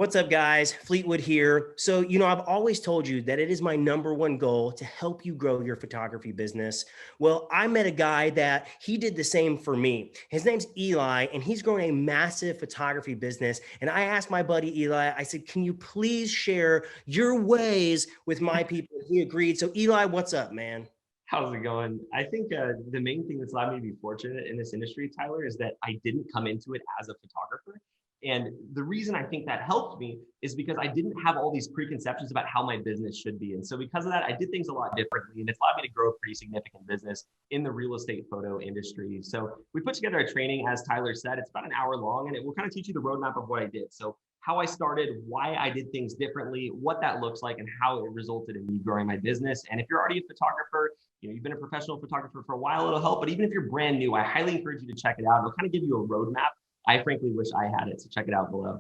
What's up, guys? Fleetwood here. So, I've always told you that it is my number one goal to help you grow your photography business. Well, I met a guy that he did the same for me. His name's Eli, and he's growing a massive photography business. And I asked my buddy Eli, I said, can you please share your ways with my people? And he agreed. So, Eli, what's up, man? How's it going? I think the main thing that's allowed me to be fortunate in this industry, Tyler, is that I didn't come into it as a photographer. And the reason I think that helped me is because I didn't have all these preconceptions about how my business should be. And so because of that, I did things a lot differently. And it's allowed me to grow a pretty significant business in the real estate photo industry. So we put together a training, as Tyler said, it's about an hour long, and it will kind of teach you the roadmap of what I did. So how I started, why I did things differently, what that looks like, and how it resulted in me growing my business. And if you're already a photographer, you've been a professional photographer for a while, it'll help. But even if you're brand new, I highly encourage you to check it out. It'll kind of give you a roadmap. I frankly wish I had it, so check it out below.